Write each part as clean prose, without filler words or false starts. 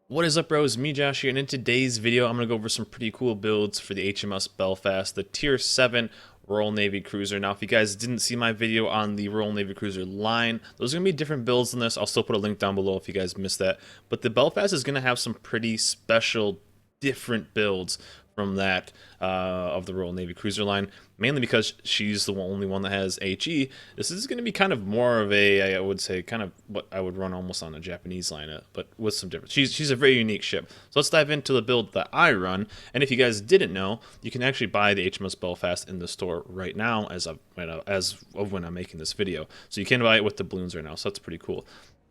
What is up, bros? Me, Josh here, and in today's video, I'm going to go over some pretty cool builds for the HMS Belfast, the Tier 7 Royal Navy Cruiser. Now, if you guys didn't see my video on the Royal Navy Cruiser line, those are going to be different builds than this. I'll still put a link down below if you guys missed that. But the Belfast is going to have some pretty special, different builds from that of the Royal Navy Cruiser line, mainly because she's the only one that has HE. This is going to be kind of more of a, I would say, kind of what I would run almost on a Japanese line, but with some difference. She's a very unique ship. So let's dive into the build that I run. And if you guys didn't know, you can actually buy the HMS Belfast in the store right now as of when I'm making this video. So you can buy it with the balloons right now. So that's pretty cool.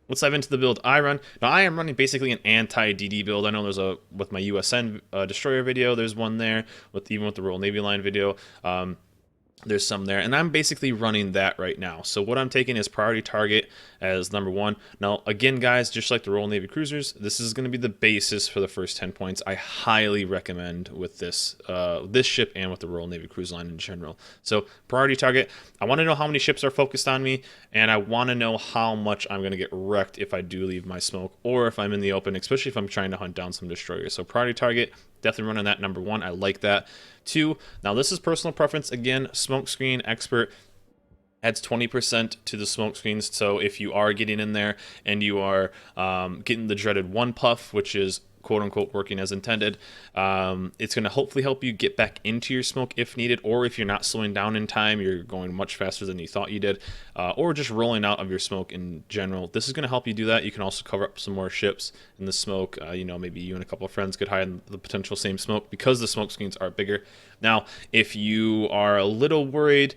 Let's dive into the build I run. Now, I am running basically an anti-DD build. I know there's a, with my USN destroyer video, there's one there, even with the Royal Navy line video. There's some there, and I'm basically running that right now. So what I'm taking is priority target as number one. Now, again, guys, just like the Royal Navy cruisers, this is going to be the basis for the first 10 points. I highly recommend with this this ship and with the Royal Navy cruise line in general. So priority target, I want to know how many ships are focused on me, and I want to know how much I'm going to get wrecked if I do leave my smoke or if I'm in the open, especially if I'm trying to hunt down some destroyers. So priority target, definitely running that number one. I like that. Two, now this is personal preference. Again, smoke screen expert adds 20% to the smoke screens. So if you are getting in there and you are getting the dreaded one puff, which is quote unquote working as intended, it's going to hopefully help you get back into your smoke if needed, or if you're not slowing down in time, you're going much faster than you thought you did, or just rolling out of your smoke in general. This is going to help you do that. You can also cover up some more ships in the smoke. You know, maybe you and a couple of friends could hide in the potential same smoke because the smoke screens are bigger. Now, if you are a little worried,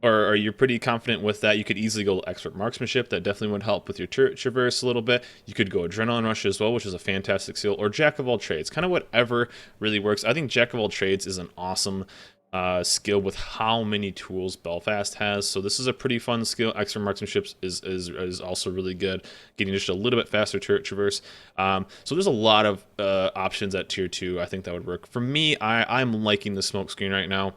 or you're pretty confident with that, you could easily go expert marksmanship. That definitely would help with your turret traverse a little bit. You could go adrenaline rush as well, which is a fantastic skill, or jack of all trades, kind of whatever really works. I think jack of all trades is an awesome skill with how many tools Belfast has. So this is a pretty fun skill. Expert marksmanship is also really good, getting just a little bit faster turret traverse. So there's a lot of options at tier 2. I think that would work for me. I'm liking the smoke screen right now.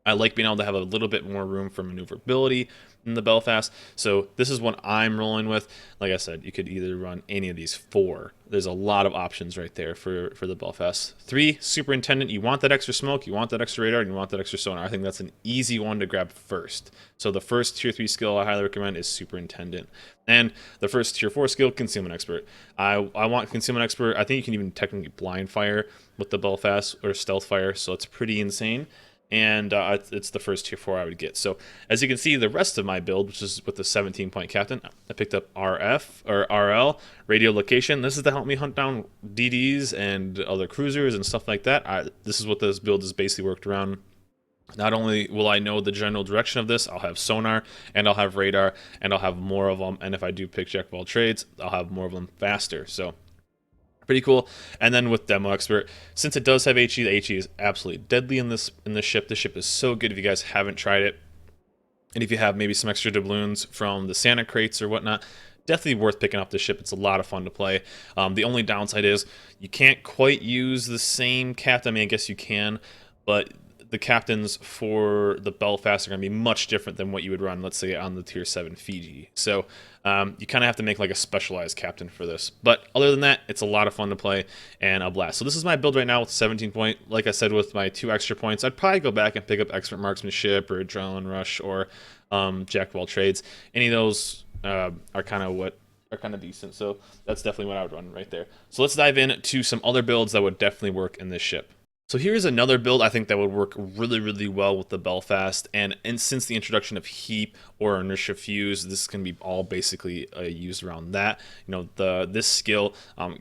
I like being able to have a little bit more room for maneuverability in the Belfast. So this is what I'm rolling with. Like I said, you could either run any of these four. There's a lot of options right there for the Belfast. 3, superintendent. You want that extra smoke, you want that extra radar, and you want that extra sonar. I think that's an easy one to grab first. So the first tier 3 skill I highly recommend is superintendent. And the first tier 4 skill, concealment expert. I want concealment expert. I think you can even technically blind fire with the Belfast or stealth fire. So it's pretty insane. And it's the first tier 4 I would get. So as you can see, the rest of my build, which is with the 17-point captain, I picked up RF or RL, radio location. This is to help me hunt down DDs and other cruisers and stuff like that. This is what this build is basically worked around. Not only will I know the general direction of this, I'll have sonar, and I'll have radar, and I'll have more of them. And if I do pick jack of all trades, I'll have more of them faster. So pretty cool. And then with demo expert, since it does have HE, the HE is absolutely deadly in this ship. The ship is so good if you guys haven't tried it, and if you have maybe some extra doubloons from the Santa crates or whatnot, definitely worth picking up this ship. It's a lot of fun to play. The only downside is you can't quite use the same captain. I mean, I guess you can, but the captains for the Belfast are going to be much different than what you would run, let's say, on the Tier 7 Fiji. So you kind of have to make like a specialized captain for this. But other than that, it's a lot of fun to play and a blast. So this is my build right now with 17 point. Like I said, with my 2 extra points, I'd probably go back and pick up expert marksmanship or adrenaline rush or jack of all trades. Any of those are kind of decent. So that's definitely what I would run right there. So let's dive into some other builds that would definitely work in this ship. So here's another build I think that would work really, really well with the Belfast. And since the introduction of heap or inertia fuse, this can be all basically used around that. You know, this skill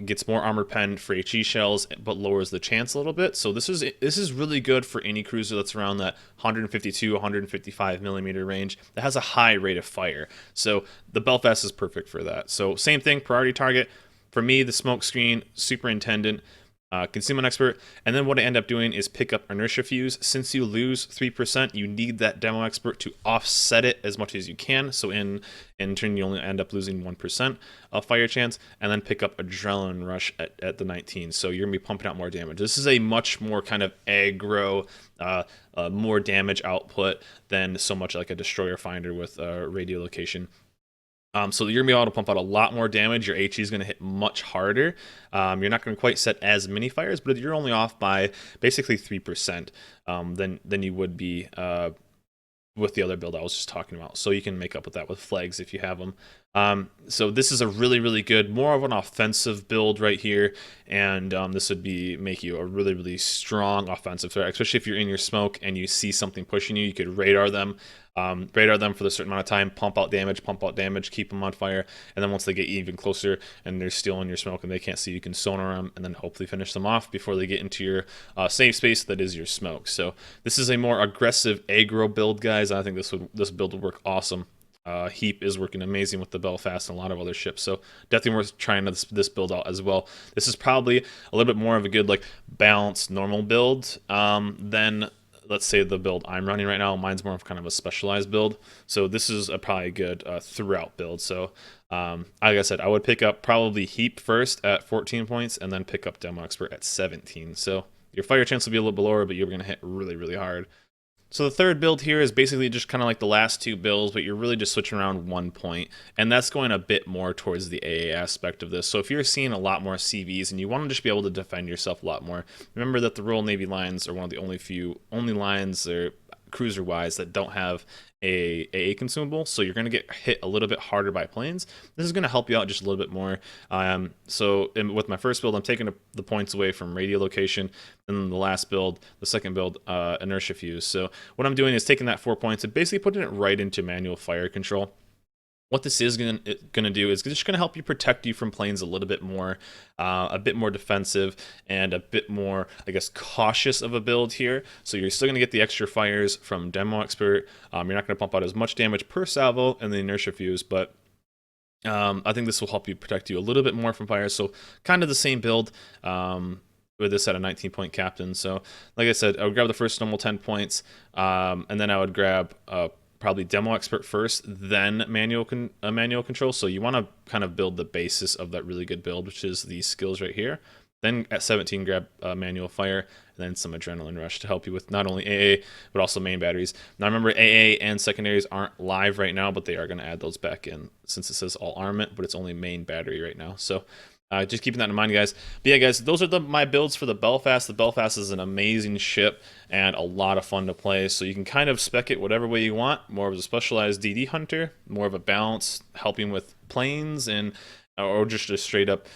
gets more armor pen for HE shells, but lowers the chance a little bit. So this is really good for any cruiser that's around that 152, 155 millimeter range that has a high rate of fire. So the Belfast is perfect for that. So same thing, priority target. For me, the smoke screen, superintendent, concealment expert, and then what I end up doing is pick up inertia fuse. Since you lose 3%, you need that demo expert to offset it as much as you can. So in turn, you only end up losing 1% of fire chance, and then pick up adrenaline rush at the 19. So you're gonna be pumping out more damage. This is a much more kind of aggro, more damage output than so much like a destroyer finder with radio location. So you're gonna be able to pump out a lot more damage. Your HE is gonna hit much harder. You're not gonna quite set as many fires, but you're only off by basically 3% than you would be with the other build I was just talking about. So you can make up with that with flags if you have them. So this is a really, really good, more of an offensive build right here, and this would make you a really, really strong offensive threat, especially if you're in your smoke and you see something pushing you. You could radar them for a certain amount of time, pump out damage, keep them on fire, and then once they get even closer and they're still in your smoke and they can't see, you can sonar them and then hopefully finish them off before they get into your safe space that is your smoke. So this is a more aggressive aggro build, guys. I think this build would work awesome. Heap is working amazing with the Belfast and a lot of other ships, so definitely worth trying this build out as well. This is probably a little bit more of a good, like, balanced normal build than, let's say, the build I'm running right now. Mine's more of kind of a specialized build, so this is probably a good throughout build. So like I said, I would pick up probably Heap first at 14 points and then pick up Demo Expert at 17. So your fire chance will be a little bit lower, but you're going to hit really, really hard. So the third build here is basically just kind of like the last two builds, but you're really just switching around 1 point, and that's going a bit more towards the AA aspect of this. So if you're seeing a lot more CVs and you want to just be able to defend yourself a lot more, remember that the Royal Navy lines are one of the only lines or cruiser-wise that don't have a AA consumable, so you're going to get hit a little bit harder by planes. This is going to help you out just a little bit more. With my first build, I'm taking the points away from radio location, and then the second build, inertia fuse. So what I'm doing is taking that 4 points and basically putting it right into manual fire control. What this is going to do is just going to help you protect you from planes a little bit more defensive, and a bit more, I guess, cautious of a build here. So you're still going to get the extra fires from Demo Expert. You're not going to pump out as much damage per salvo in the inertia fuse, but I think this will help you protect you a little bit more from fires. So kind of the same build. With this at a 19-point captain. So like I said, I would grab the first normal 10 points, and then I would grab probably Demo Expert first, then manual control. So you want to kind of build the basis of that really good build, which is these skills right here. Then at 17, grab manual fire, and then some adrenaline rush to help you with not only AA, but also main batteries. Now remember, AA and secondaries aren't live right now, but they are going to add those back in since it says all armament, but it's only main battery right now. So just keeping that in mind, guys. But yeah, guys, those are my builds for the Belfast. The Belfast is an amazing ship and a lot of fun to play. So you can kind of spec it whatever way you want. More of a specialized DD hunter, more of a balance, helping with planes, or just a straight up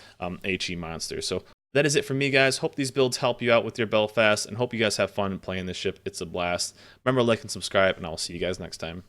HE monster. So that is it for me, guys. Hope these builds help you out with your Belfast, and hope you guys have fun playing this ship. It's a blast. Remember, like and subscribe, and I will see you guys next time.